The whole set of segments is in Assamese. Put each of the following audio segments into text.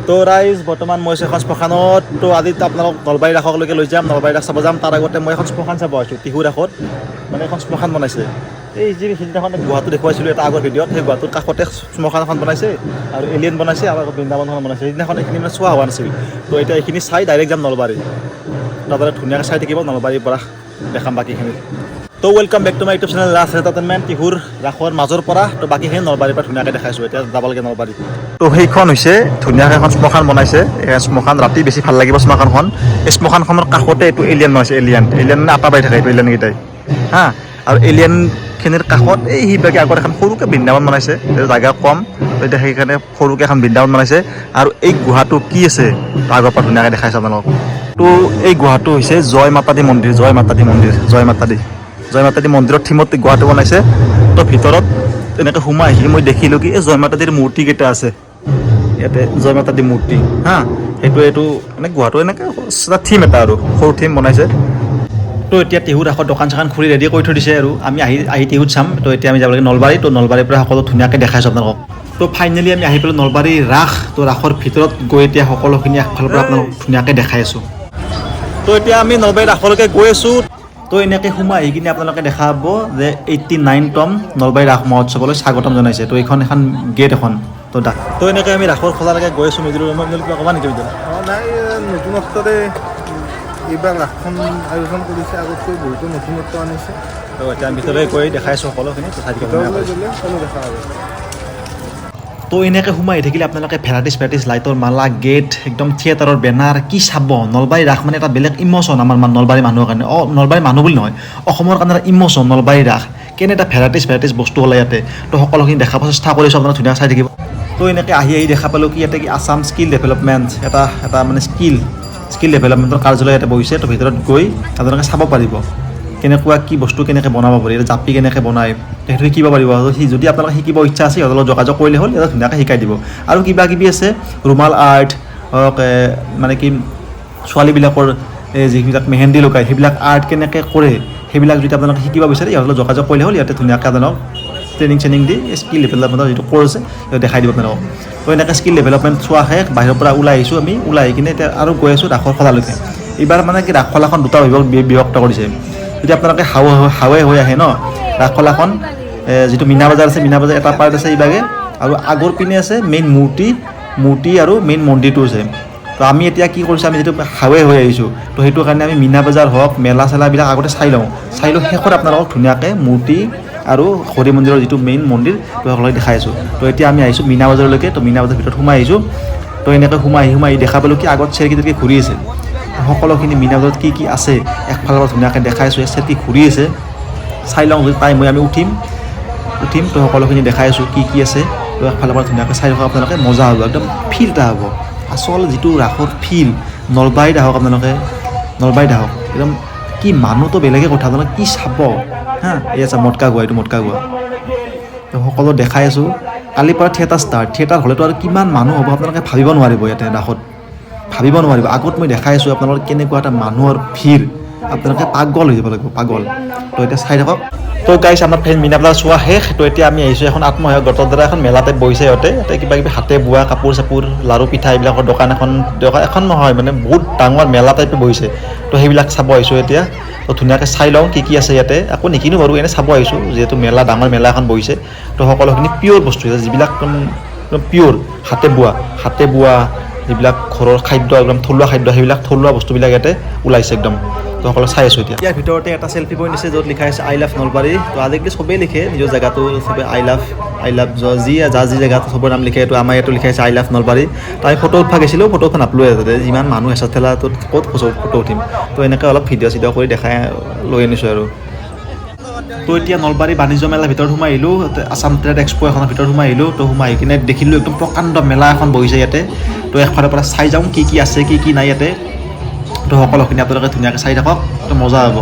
তো ৰাইজ বৰ্তমান মই এখন শ্মশানত তো আজি আপোনালোক নলবাৰী ৰাসলৈকে লৈ যাম নলবাৰী ৰাস চাব যাম তাৰ আগতে মই এখন শ্মশান চাব আহিছোঁ টিহু ৰাসত মানে এখন শ্মশান বনাইছে এই যি সিদিনাখন গুৱাহাটী দেখুৱাইছিলোঁ এটা আগৰ ভিডিঅ'ত সেই গুৱাহাটীৰ কাষতে শ্মশান এখন বনাইছে আৰু এলিয়েন বনাইছে আৰু বৃন্দাবনখন বনাইছে সেইদিনাখন এইখিনি মানে চোৱা হোৱা নাছিল তো এতিয়া এইখিনি চাই ডাইৰেক্ট যাম নলবাৰী তাতে ধুনীয়াকৈ চাই থাকিব নলবাৰীৰ পৰা দেখাম বাকীখিনি তো welcome back to my YouTube channel Raj entertainment টিহুৰ ৰাসৰ মাজৰ পৰা তো বাকীখিনি নলবাৰীৰ পৰা ধুনীয়াকৈ দেখাইছোঁ এতিয়া যাব লাগে নলবাৰী তো সেইখন হৈছে ধুনীয়াকৈ এখন শ্মশান বনাইছে এই শ্মশান ৰাতি বেছি ভাল লাগিব শ্মশানখন এই শ্মশানখনৰ কাষতে এইটো এলিয়েন বনাইছে এলিয়েন মানে আটা পাই থাকে এইটো এলিয়েনকেইটাই হা আৰু এলিয়েনখিনিৰ কাষত এই সিবাকে আগত এখন সৰুকৈ বৃন্দাবন বনাইছে জেগা কম এতিয়া সেইকাৰণে সৰুকৈ এখন বৃন্দাবন বনাইছে আৰু এই গুহাটো কি আছে আগৰ পৰা ধুনীয়াকৈ দেখাইছে আপোনালোকক তো এই গুহাটো হৈছে জয় মাতা দি মন্দিৰ জয় মাতা দি মন্দিৰৰ থিমত গুহাটো বনাইছে তো ভিতৰত তেনেকৈ সোমাই আহি মই দেখিলোঁ কি এই জয় মাতা দিৰ মূৰ্তিকেইটা আছে ইয়াতে জয় মাতা দি মূৰ্তি হা এইটো মানে গুহাটো এনেকৈ থিম এটা আৰু সৰু থিম বনাইছে তো এতিয়া টিহুৰ ৰাসত দোকান চোকান খুলি ৰেডি কৰি থৈ দিছে আৰু আমি আহি টিহুত চাম তো এতিয়া আমি যাব লাগে নলবাৰী তো নলবাৰীৰ পৰা সকলো ধুনীয়াকৈ দেখাইছোঁ আপোনালোকক তো ফাইনেলি আমি আহি পেলাই নলবাৰী ৰাস তো ৰাসৰ ভিতৰত গৈ এতিয়া সকলোখিনি একফালৰ পৰা আপোনালোকক ধুনীয়াকৈ দেখাই আছোঁ তো এতিয়া আমি নলবাৰী ৰাসলৈকে গৈ আছোঁ তো এনেকৈ সোমাই আহি কিনে আপোনালোকে দেখা পাব যে 89তম নলবাৰী ৰাস মহোৎসৱলৈ স্বাগতম জনাইছে তো এইখন এখন গেট এখন তো এনেকৈ আমি ৰাসৰ খোলালৈকে গৈ আছোঁ মিজুৰ কিবা ক'বা নেকি বিদ্যুৎ নাই নতুনত্বৰে এইবাৰ ৰাসখন আয়োজন কৰিছে আগতকৈ বহুতো নতুনত্ব আনিছে তো এতিয়া আমি ভিতৰলৈ গৈ দেখাইছোঁ সকলোখিনি ভিতৰলৈ গ'লে সকলো দেখা পাব তো এনেকৈ সোমাই থাকিলে আপোনালোকে ভেৰাইটিছ লাইটৰ মালা গেট একদম থিয়েটাৰৰ বেনাৰ কি চাব নলবাৰী ৰাস মানে এটা বেলেগ ইম'চন আমাৰ নলবাৰী মানুহৰ কাৰণে নলবাৰী মানুহ বুলি নহয় অসমৰ কাৰণে এটা ইম'চন নলবাৰী ৰাস কেনে এটা ভেৰাইটিছ বস্তু হ'লে ইয়াতে তো সকলোখিনি দেখাব চেষ্টা কৰিছোঁ আপোনালোকে ধুনীয়া চাই থাকিব তো এনেকৈ আহি দেখা পালোঁ কি ইয়াতে কি আছাম স্কিল ডেভেলপমেণ্ট এটা মানে স্কিল ডেভেলপমেণ্টৰ কাৰ্যালয় ইয়াতে বহিছে তো ভিতৰত গৈ আপোনালোকে চাব পাৰিব কেনেকুৱা কি বস্তু কেনেকৈ বনাব পাৰি এটা জাপি কেনেকৈ বনায় সেইটো শিকিব পাৰিব আৰু যদি আপোনালোকে শিকিব ইচ্ছা আছে সিহঁতৰ লগত যোগাযোগ কৰিলে হ'ল ইয়াতে ধুনীয়াকৈ শিকাই দিব আৰু কিবা কিবি আছে ৰুমাল আৰ্ট হওক মানে কি ছোৱালীবিলাকৰ যিবিলাক মেহেন্দি লগায় সেইবিলাক আৰ্ট কেনেকৈ কৰে সেইবিলাক যদি আপোনালোকে শিকিব বিচাৰে সিহঁতৰ লগত যোগাযোগ কৰিলে হ'ল ইয়াতে ধুনীয়াকৈ আপোনালোক ট্ৰেইনিং দি স্কিল ডেভেলপমেণ্টৰ যিটো কোৰ্চ আছে সেইটো দেখাই দিব আপোনালোকক তো এনেকৈ স্কিল ডেভেলপমেণ্ট চোৱা শেষ বাহিৰৰ পৰা ওলাই আহিছোঁ আমি ওলাই আহি কিনে এতিয়া আৰু গৈ আছোঁ ৰাসৰ খোলালৈকে এইবাৰ মানে কি ৰাসখোলাখন দুটা বিভক্ত কৰিছে যদি আপোনালোকে হাৱে হৈ আহে ন ৰাসখোলাখন যিটো মীনা বজাৰ আছে মীনা বজাৰ এটা পাৰ্ট আছে ইভাগে আৰু আগৰ পিনে আছে মেইন মূৰ্তি আৰু মেইন মন্দিৰটো আছে তো আমি এতিয়া কি কৰিছোঁ আমি যিটো হাৱে হৈ আহিছোঁ তো সেইটো কাৰণে আমি মীনা বজাৰ হওক মেলা চেলাবিলাক আগতে চাই লওঁ শেষত আপোনালোকক ধুনীয়াকৈ মূৰ্তি আৰু হৰি মন্দিৰৰ যিটো মেইন মন্দিৰ তো সকলোকে দেখাই আছোঁ তো এতিয়া আমি আহিছোঁ মীনা বজাৰলৈকে তো মীনা বজাৰৰ ভিতৰত সোমাই আহিছোঁ তো এনেকৈ সোমাই দেখা পালোঁ কি আগত চেৰকিটাৰকৈ ঘূৰি আছে সকলোখিনি মীনা বজাৰত কি আছে একফালৰ পৰা ধুনীয়াকৈ দেখাইছোঁ চেৰকি ঘূৰি আছে চাই লওঁ যদি আমি উঠিম তো সকলোখিনি দেখাই আছোঁ কি আছে তো একফালৰ পৰা ধুনীয়াকৈ চাই ৰখা আপোনালোকে মজা হ'ব একদম ফিল এটা হ'ব আচল যিটো ৰাসৰ ফিল নলবাৰীত আহক আপোনালোকে একদম কি মানুহটো বেলেগে কথা আপোনালোকে কি চাব হা এই আছে মটকা গোৱা তো সকলো দেখাই আছোঁ কালিৰ পৰা থিয়েটাৰ হ'লেতো আৰু কিমান মানুহ হ'ব আপোনালোকে ভাবিব নোৱাৰিব ইয়াতে ৰাসত ভাবিব নোৱাৰিব আগত মই দেখাই আছোঁ আপোনালোকৰ কেনেকুৱা এটা মানুহৰ ভিৰ আপোনালোকে পাগল হৈ যাব লাগিব পাগল তো এতিয়া চাই থাকক তো গাইছ আমাৰ মীনা বজাৰ চোৱা শেষ তো এতিয়া আমি আহিছোঁ এখন আত্মসহায়ক গোটৰ দ্বাৰা এখন মেলা টাইপ বহিছে ইয়াতে কিবা কিবি হাতে বোৱা কাপোৰ চাপোৰ লাৰু পিঠা এইবিলাকৰ দোকান এখন নহয় মানে বহুত ডাঙৰ মেলা টাইপে বহিছে তো সেইবিলাক চাব আহিছোঁ এতিয়া তো ধুনীয়াকৈ চাই লওঁ কি আছে ইয়াতে আকৌ নিকিনো বাৰু এনেই চাব আহিছোঁ যিহেতু ডাঙৰ মেলা এখন বহিছে তো সকলোখিনি পিয়'ৰ বস্তু যিবিলাক পিয়'ৰ হাতে বোৱা যিবিলাক ঘৰৰ খাদ্য একদম থলুৱা খাদ্য সেইবিলাক থলুৱা বস্তুবিলাক ইয়াতে ওলাইছে একদম তো সকলো চাই আছোঁ এতিয়া ইয়াৰ ভিতৰতে এটা চেল্ফি পইণ্ট আছে য'ত লিখা আছে আই লাভ নলবাৰী তো আজিকালি চবেই লিখে নিজৰ জেগাটো চবে আই লাভ যি জেগাটো চবৰ নাম লিখে এইটো আমাৰ ইয়াতো লিখা আছে আই লাভ নলবাৰী তো আমি ফটো উঠা গৈছিলোঁ ফটোখন আপলোড আছে যিমান মানুহ হেঁচা ঠেলা তো ক'ত ফটো উঠিম তো এনেকৈ অলপ ভিডিঅ' কৰি দেখাই লৈ আনিছোঁ আৰু তো এতিয়া নলবাৰী বাণিজ্য মেলাৰ ভিতৰত সোমাই আহিলোঁ আছাম ট্ৰেড এক্সপ' এখনৰ ভিতৰত সোমাই আহিলোঁ তো সোমাই আহি কিনে দেখিলোঁ একদম প্ৰকাণ্ড মেলা এখন বহিছে ইয়াতে তো একফালৰ পৰা চাই যাওঁ কি আছে কি নাই ইয়াতে তো সকলোখিনি আপোনালোকে ধুনীয়াকৈ চাই থাকক তো মজা হ'ব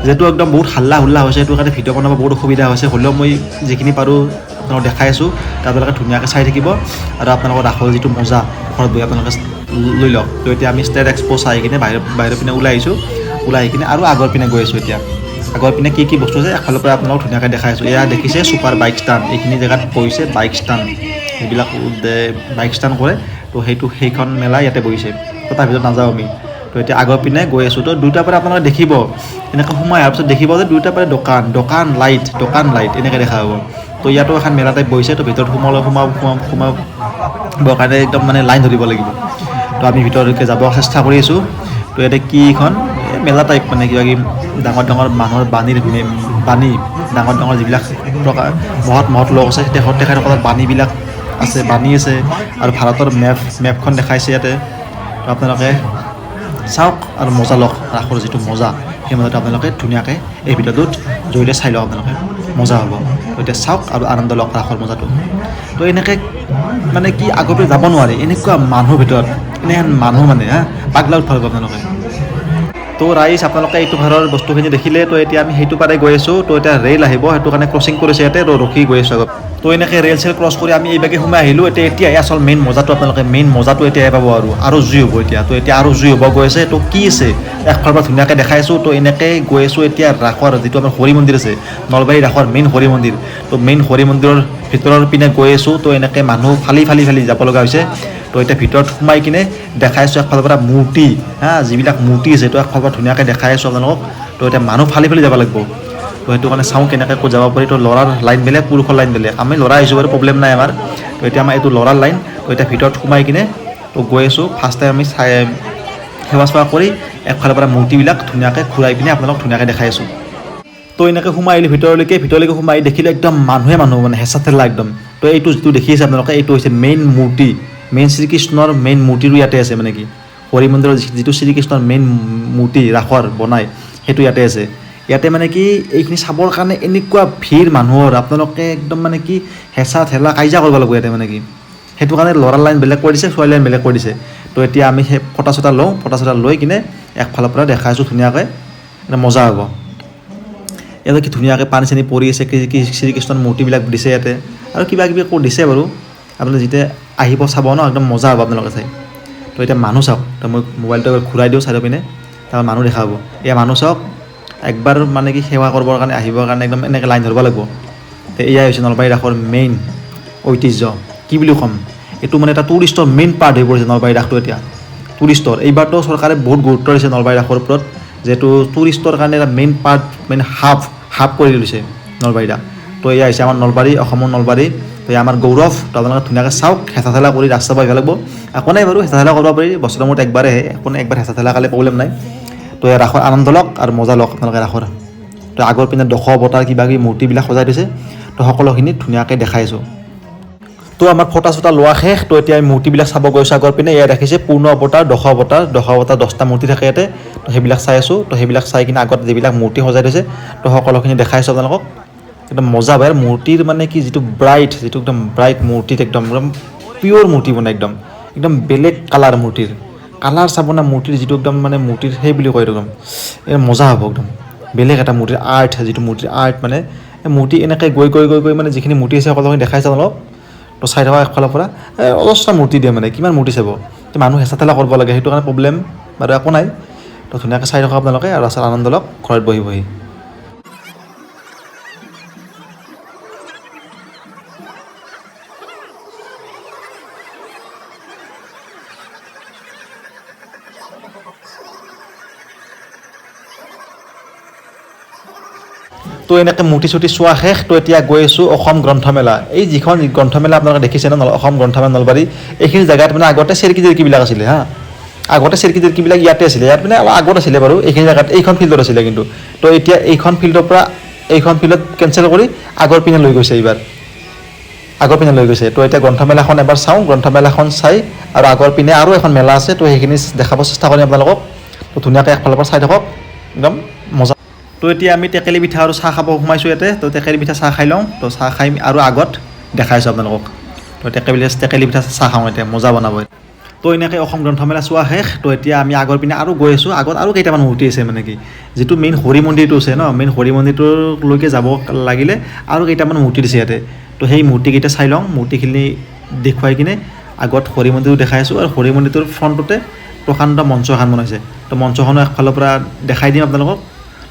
যিহেতু একদম বহুত হাল্লা হৈছে সেইটো কাৰণে ভিডিঅ' বনাব বহুত অসুবিধা হৈছে হ'লেও মই যিখিনি পাৰোঁ আপোনালোকক দেখাই আছোঁ আপোনালোকে ধুনীয়াকৈ চাই থাকিব আৰু আপোনালোকৰ ৰাসৰ যিটো মজা ঘৰত বহি আপোনালোকে লৈ লওক তো এতিয়া আমি ট্ৰেড এক্সপ' চাই কিনে বাহিৰৰ পিনে ওলাই আহি কিনে আৰু আগৰ পিনে গৈ আছোঁ এতিয়া আগৰ পিনে কি বস্তু আছে একফালৰ পৰা আপোনালোকক ধুনীয়াকৈ দেখাই আছোঁ এয়া দেখিছে ছুপাৰ বাইক ষ্টাণ্ড এইখিনি জেগাত বহিছে বাইক ষ্টাণ্ড এইবিলাক বাইক ষ্টাণ্ড কৰে তো সেইখন মেলা ইয়াতে বহিছে। তো তাৰ ভিতৰত নাযাওঁ আমি। তো এতিয়া আগৰ পিনে গৈ আছোঁ। তো দুয়োটাৰ পৰা আপোনালোকে দেখিব এনেকৈ সোমাই অহাৰ পিছত দেখিব যে দুয়োটাৰ পৰা দোকান লাইট এনেকৈ দেখা হ'ব। তো ইয়াতো এখন মেলা টাইপ বহিছে। তো ভিতৰত সোমাবৰ কাৰণে একদম মানে লাইন ধৰিব লাগিব। তো আমি ভিতৰলৈকে যাব চেষ্টা কৰি আছোঁ। তো ইয়াতে কি এখন মেলা টাইপ মানে কিবা কিবি ডাঙৰ মানুহৰ বাণী ডাঙৰ যিবিলাক মহৎ লোক আছে তেখেতসকলৰ বাণীবিলাক আছে, বাণী আছে আৰু ভাৰতৰ মেপখন দেখাইছে ইয়াতে। তো আপোনালোকে চাওক আৰু মজা লওক। ৰাসৰ যিটো মজা সেই মজাটো আপোনালোকে ধুনীয়াকৈ এই ভিডিঅ'টোত জৰিয়তে চাই লওক। আপোনালোকে মজা হ'ব। তো এতিয়া চাওক আৰু আনন্দ লওক ৰাসৰ মজাটো। তো এনেকৈ মানে কি আগৰ পৰা যাব নোৱাৰি এনেকুৱা মানুহৰ ভিতৰত এনেহেন মানুহ মানে পাগলা উঠিব আপোনালোকে। তো ৰাইজ আপোনালোকে এইটো ভাৰৰ বস্তুখিনি দেখিলে। তো এতিয়া আমি সেইটো পাৰে গৈ আছোঁ। তো এতিয়া ৰেল আহিব, সেইটো কাৰণে ক্ৰচিং কৰিছে ইয়াতে। ৰখি গৈ আছোঁ আগত। তো এনেকৈ ৰেল ক্ৰছ কৰি আমি এইবাগে সোমাই আহিলোঁ। এতিয়া আচল মেইন মজাটো আপোনালোকে এতিয়া পাব আৰু জুই হ'ব এতিয়া। তো এতিয়া আৰু জুই হ'ব গৈ আছে। তো কি আছে একফালৰ পৰা ধুনীয়াকৈ দেখাই আছোঁ। তো এনেকৈ গৈ আছোঁ এতিয়া ৰাসৰ যিটো আমাৰ হৰি মন্দিৰ আছে, নলবাৰী ৰাসৰ মেইন হৰি মন্দিৰ। তো মেইন হৰি মন্দিৰৰ ভিতৰৰ পিনে গৈ আছোঁ। তো এনেকৈ মানুহ ফালি যাব লগা হৈছে। তো এতিয়া ভিতৰত সোমাই কিনে দেখাই আছোঁ একফালৰ পৰা মূৰ্তি যিবিলাক মূৰ্তি আছে। তো একফালৰ পৰা ধুনীয়াকৈ দেখাই আছোঁ আপোনালোকক। তো এতিয়া মানুহ ফালি যাব লাগিব। তো সেইটো কাৰণে চাওঁ কেনেকৈ ক'ত যাব পাৰি। তো ল'ৰাৰ লাইন বেলেগ, পুৰুষৰ লাইন বেলেগ। আমি ল'ৰা আহিছোঁ বাৰু, প্ৰব্লেম নাই আমাৰ। তো এতিয়া আমাৰ এইটো ল'ৰাৰ লাইন। তো এতিয়া ভিতৰত সোমাই কিনে তো গৈ আছোঁ। ফাৰ্ষ্ট টাইম আমি সেৱা চেৱা কৰি একফালৰ পৰা মূৰ্তিবিলাক ধুনীয়াকৈ ঘূৰাই পিনে আপোনালোকক ধুনীয়াকৈ দেখাই আছোঁ। তো এনেকৈ সোমাই আহিলোঁ ভিতৰলৈকে সোমাই দেখিলোঁ একদম মানুহে মানে হেঁচা ঠেলা একদম। তো এইটো যিটো দেখি আছে আপোনালোকে, এইটো হৈছে মেইন মূৰ্তি, মেইন শ্ৰীকৃষ্ণৰ মেইন মূৰ্তিটো ইয়াতে আছে। মানে কি হৰি মন্দিৰৰ যিটো শ্ৰীকৃষ্ণৰ মেইন মূৰ্তি ৰাসৰ বনাই সেইটো ইয়াতে আছে। ইয়াতে মানে কি এইখিনি চাবৰ কাৰণে এনেকুৱা ভিৰ মানুহৰ, আপোনালোকে একদম মানে কি হেঁচা ঠেলা কাজিয়া কৰিব লাগিব ইয়াতে। মানে কি সেইটো কাৰণে ল'ৰাৰ লাইন বেলেগ কৰি দিছে, ছোৱালী লাইন বেলেগ কৰি দিছে। তো এতিয়া আমি সেই ফটা চটা লৈ কিনে একফালৰ পৰা দেখাই আছোঁ ধুনীয়াকৈ। এটা মজা হ'ব। ইয়াতে কি ধুনীয়াকৈ পানী চানী পৰি আছে, কি শ্ৰীকৃষ্ণৰ মূৰ্তিবিলাক দিছে ইয়াতে আৰু কিবা কিবি কৰি দিছে বাৰু। আপোনালোকে যেতিয়া আহিব চাব একদম মজা হ'ব আপোনালোকে চাই। তো এতিয়া মানুহ চাওক। তো মই মোবাইলটো এবাৰ ঘূৰাই দিওঁ চাইডৰ পিনে, তাৰপৰা মানুহ দেখা হ'ব। এয়া মানুহ চাওক একবাৰ মানে কি সেৱা কৰিবৰ কাৰণে আহিবৰ কাৰণে একদম এনেকৈ লাইন ধৰিব লাগিব। তো এয়াই হৈছে নলবাৰী ৰাসৰ মেইন ঐতিহ্য। কি বুলি ক'ম, এইটো মানে এটা টুৰিষ্টৰ মেইন পাৰ্ট হৈ পৰিছে নলবাৰী ৰাসটো এতিয়া। টুৰিষ্টৰ এইবাৰতো চৰকাৰে বহুত গুৰুত্ব দিছে নলবাৰী ৰাসৰ ওপৰত, যিহেতু টুৰিষ্টৰ কাৰণে এটা মেইন পাৰ্ট, মেইন হাব কৰি তুলিছে নলবাৰী ৰাস। তো এয়া হৈছে আমাৰ নলবাৰী, অসমৰ নলবাৰী। তো এয়া আমাৰ গৌৰৱ। তো আপোনালোকে ধুনীয়াকৈ চাওক, হেঁচা ঠেলা কৰি ৰাস্তা পাই ভাল লাগিব। একো নাই বাৰু, হেঁচা ঠেলা কৰিব পাৰি, বছৰৰ মূৰত একবাৰে আহে, একবাৰ হেঁচা ঠেলা খালে প্ৰব্লেম নাই। তো এই ৰাসৰ আনন্দ লওক আৰু মজা লওক আপোনালোকে ৰাসৰ। তো আগৰ পিনে দশ অৱতাৰ কিবা কিবি মূৰ্তিবিলাক সজাই দিছে। তো সকলোখিনি ধুনীয়াকৈ দেখাইছোঁ। তো আমাৰ ফটা চটা লোৱা শেষ। তো এতিয়া আমি মূৰ্তিবিলাক চাব গৈছোঁ আগৰ পিনে। ইয়াত ৰাখিছে পূৰ্ণ অৱতাৰ, দশ অৱতাৰ 10টা মূৰ্তি থাকে ইয়াতে। তো সেইবিলাক চাই আছোঁ। তো সেইবিলাক চাই কিনে আগত যিবিলাক মূৰ্তি সজাই দিছে তো সকলোখিনি দেখাইছোঁ আপোনালোকক। একদম মজা পায় মূৰ্তিৰ মানে কি যিটো একদম ব্ৰাইট মূৰ্তিত একদম পিয়'ৰ মূৰ্তি বনায় একদম বেলেগ কালাৰ চাব না মূৰ্তিৰ যিটো একদম মানে মূৰ্তিৰ সেই বুলি কয় একদম মজা হ'ব একদম বেলেগ এটা মূৰ্তিৰ আৰ্ট, যিটো মূৰ্তিৰ আৰ্ট মানে মূৰ্তি এনেকৈ গৈ মানে যিখিনি মূৰ্তি আছে সকলোখিনি দেখাইছে অলপ। তো চাই থকা একফালৰ পৰা অজস্ৰ মূৰ্তি দিয়ে, মানে কিমান মূৰ্তি চাব। তো মানুহ হেঁচা ঠেলা কৰিব লাগে, সেইটো কাৰণে প্ৰব্লেম বাৰু, একো নাই। তো ধুনীয়াকৈ চাই থকা আপোনালোকে আৰু আচল আনন্দ লওক ঘৰত বহি। তো এনেকৈ মূৰ্তি চূৰ্তি চোৱা শেষ। তো এতিয়া গৈ আছোঁ অসম গ্ৰন্থমেলা। এই যিখন গ্ৰন্থমেলা আপোনালোকে দেখিছে ন, অসম গ্ৰন্থমেলা নলবাৰী, এইখিনি জেগাত মানে আগতে চেৰকি জেৰকিবিলাক আছিলে আগতে চেৰকি জেৰকিবিলাক ইয়াতে আছিলে, ইয়াত মানে অলপ আগত আছিলে বাৰু এইখিনি জেগাত, এইখন ফিল্ডত আছিলে কিন্তু। তো এতিয়া এইখন ফিল্ডৰ পৰা এইখন ফিল্ডত কেঞ্চেল কৰি আগৰ পিনে লৈ গৈছে এইবাৰ, তো এতিয়া গ্ৰন্থমেলাখন এবাৰ চাওঁ, গ্ৰন্থমেলাখন চাই আৰু আগৰ পিনে আৰু এখন মেলা আছে। তো সেইখিনি দেখাব চেষ্টা কৰিম আপোনালোকক। তো ধুনীয়াকৈ একফালৰ পৰা চাই থাকক, একদম মজা। তো এতিয়া আমি টেকেলি পিঠা আৰু চাহ খাব সোমাইছোঁ ইয়াতে। তো টেকেলি পিঠা চাহ খাই লওঁ। তো চাহ খাই আৰু আগত দেখাইছোঁ আপোনালোকক। তো টেকেলি পিঠা চাহ খাওঁ এতিয়া, মজা বনাব। তো এনেকৈ অসম গ্ৰন্থমেলা চোৱা শেষ। তো এতিয়া আমি আগৰ পিনে আৰু গৈ আছোঁ। আগত আৰু কেইটামান মূৰ্তি আছে, মানে কি যিটো মেইন হৰি মন্দিৰটো আছে ন, মেইন হৰি মন্দিৰটোলৈকে যাব লাগিলে আৰু কেইটামান মূৰ্তি দিছে ইয়াতে। তো সেই মূৰ্তিকেইটা চাই লওঁ, মূৰ্তিখিনি দেখুৱাই কিনে আগত হৰি মন্দিৰটো দেখাই আছোঁ। আৰু হৰি মন্দিৰটোৰ ফ্ৰণ্টতে প্ৰকাণ্ড মঞ্চ এখন বনাইছে। তো মঞ্চখনো একফালৰ পৰা দেখাই দিম আপোনালোকক।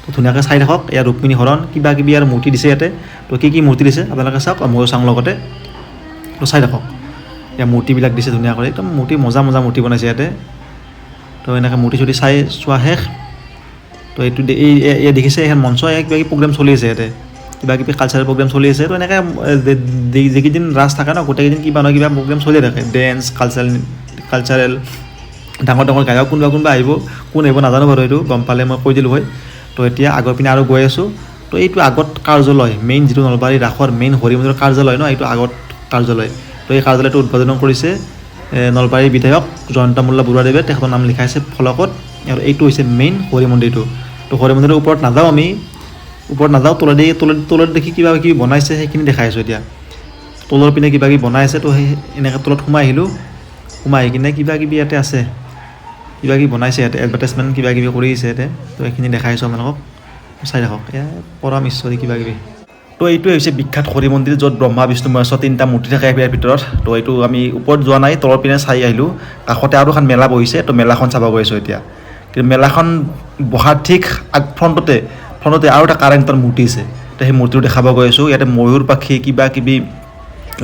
তো ধুনীয়াকৈ চাই থাকক। ইয়াৰ ৰুক্মিণী হৰণ কিবা কিবি আৰু মূৰ্তি দিছে ইয়াতে। তো কি মূৰ্তি দিছে আপোনালোকে চাওক, ময়ো চাওঁ লগতে। তো চাই থাকক। ইয়াৰ মূৰ্তিবিলাক দিছে ধুনীয়া কৰি একদম মূৰ্তি মজা মূৰ্তি বনাইছে ইয়াতে তো এনেকৈ মূৰ্তি চূৰ্তি চাই চোৱা শেষ তো এইটো এই দেখিছে এখন মঞ্চ কিবা কিবি প্ৰগ্ৰেম চলি আছে ইয়াতে কিবা কিবি কালচাৰেল প্ৰগ্ৰেম চলি আছে তো এনেকৈ যিকেইদিন ৰাজ থাকে ন গোটেইকেইদিন কিবা নহয় কিবা প্ৰগ্ৰেম চলিয়ে থাকে ডেন্স কালচাৰেল ডাঙৰ গায়ক কোনোবা আহিব কোন আহিব নাজানো বাৰু এইটো গম পালে মই কৈ দিলোঁ হয় তো এতিয়া আগৰ পিনে আৰু গৈ আছোঁ তো এইটো আগত কাৰ্যালয় মেইন যিটো নলবাৰী ৰাসৰ মেইন হৰি মন্দিৰৰ কাৰ্যালয় ন এইটো আগত কাৰ্যালয় তো এই কাৰ্যালয়টো উদ্বোধন কৰিছে নলবাৰীৰ বিধায়ক জয়ন্ত মোল্লা বৰুৱাদেৱে তেখেতৰ নাম লিখা আছে ফলকত আৰু এইটো হৈছে মেইন হৰি মন্দিৰটো তো হৰি মন্দিৰৰ ওপৰত নাযাওঁ আমি তলত দেখি কিবা কিবি বনাইছে সেইখিনি দেখাই আছোঁ এতিয়া তলৰ পিনে কিবা কিবি বনাই আছে তো সেই এনেকৈ তলত সোমাই আহিলোঁ সোমাই আহি কিনে কিবা কিবি ইয়াতে আছে কিবা কিবি বনাইছে ইয়াতে এডভাৰটাইজমেণ্ট কিবা কিবি কৰি আছে ইয়াতে তো এইখিনি দেখাই আছোঁ আপোনালোকক চাই থাকক এয়া পৰম ঈশ্বৰী কিবা কিবি তো এইটোৱে হৈছে বিখ্যাত হৰি মন্দিৰ য'ত ব্ৰহ্মা বিষ্ণু মহেশ্বৰ তিনিটা মূৰ্তি থাকে ইয়াৰ ভিতৰত তো এইটো আমি ওপৰত যোৱা নাই তলৰ পিনে চাই আহিলোঁ কাষতে আৰু এখন মেলা বহিছে তো মেলাখন চাব গৈ আছোঁ এতিয়া কিন্তু মেলাখন বহাৰ ঠিক ফ্ৰণ্টতে আৰু এটা কাৰেণ্টৰ মূৰ্তি আছে তো সেই মূৰ্তিটো দেখাব গৈ আছোঁ ইয়াতে ময়ূৰ পাখি কিবা কিবি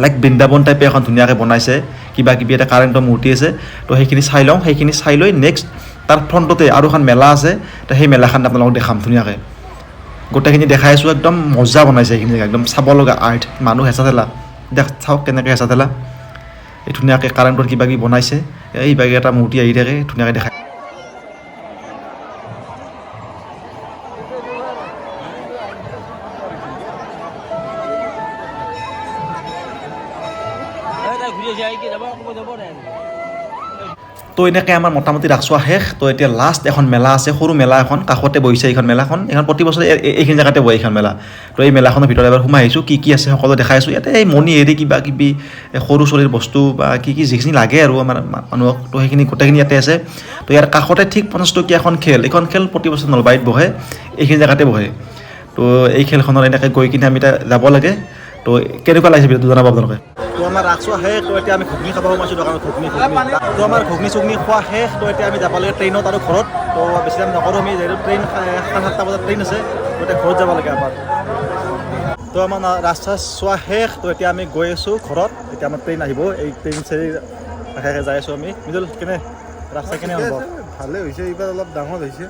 লাইক বৃন্দাবন টাইপে এখন ধুনীয়াকৈ বনাইছে কিবা কিবি এটা কাৰেণ্টৰ মূৰ্তি আছে তো সেইখিনি চাই লওঁ সেইখিনি চাই লৈ নেক্সট তাৰ ফ্ৰণ্টতে আৰু এখন মেলা আছে তো সেই মেলাখন আপোনালোকক দেখাম ধুনীয়াকৈ গোটেইখিনি দেখাই আছোঁ একদম মজা বনাইছে সেইখিনি জেগা একদম চাব লগা আৰ্ট মানুহ হেঁচা ঠেলা চাওক কেনেকৈ হেঁচা ঠেলা এই ধুনীয়াকৈ কাৰেণ্টৰ কিবা কিবি বনাইছে এই বাগী এটা মূৰ্তি আহি থাকে ধুনীয়াকৈ দেখায় তো এনেকৈ আমাৰ মোটামুটি ৰাস চোৱা শেষ তো এতিয়া লাষ্ট এখন মেলা আছে সৰু মেলা এখন কাষতে বহিছে এইখন মেলাখন এইখন প্ৰতি বছৰে এইখিনি জেগাতে বহে এইখন মেলা তো এই মেলাখনৰ ভিতৰত এবাৰ সোমাই আহিছোঁ কি আছে সকলো দেখাই আছোঁ ইয়াতে এই মণি হেৰি কিবা কিবি সৰু ছোৱালীৰ বস্তু বা কি যিখিনি লাগে আৰু আমাৰ মানুহক তো সেইখিনি গোটেইখিনি ইয়াতে আছে তো ইয়াৰ কাষতে ঠিক 50 টকীয়া এখন খেল এইখন খেল প্ৰতি বছৰ নলবাৰীত বহে এইখিনি জেগাতে বহে তো এই খেলখনত এনেকৈ গৈ কিনে আমি এতিয়া যাব লাগে তো কেনেকুৱা লাগিছে ভিডিঅ'টো জনাব আপোনালোকে তো আমাৰ ৰাস চোৱা শেষ তো এতিয়া আমি ঘুগনি খাব সোমাইছোঁ দোকানত ঘুগনি তো আমাৰ ঘুগনি চুগনি খোৱা শেষ তো এতিয়া আমি যাব লাগে ট্ৰেইনত আৰু ঘৰত তো বেছি টাইম নকৰোঁ আমি যিহেতু ট্ৰেইন 7:30 বজাত ট্ৰেইন আছে তো এতিয়া ঘৰত যাব লাগে আমাৰ তো আমাৰ ৰাস্তা চোৱা শেষ তো এতিয়া আমি গৈ আছোঁ ঘৰত এতিয়া আমাৰ ট্ৰেইন আহিব এই ট্ৰেইন চেৰি কাষে যাই আছোঁ আমি মিদুল কেনে ৰাস্তা কেনে হ'ব ভালে হৈছে এইবাৰ অলপ ডাঙৰ হৈছে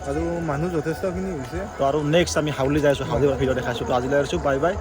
আৰু মানুহ যথেষ্টখিনি হৈছে তো আৰু নেক্সট আমি হাউলি যাই আছোঁ হাউলিৰ ভিডিঅ' দেখাইছোঁ তো আজিলৈ আহিছোঁ বাই বাই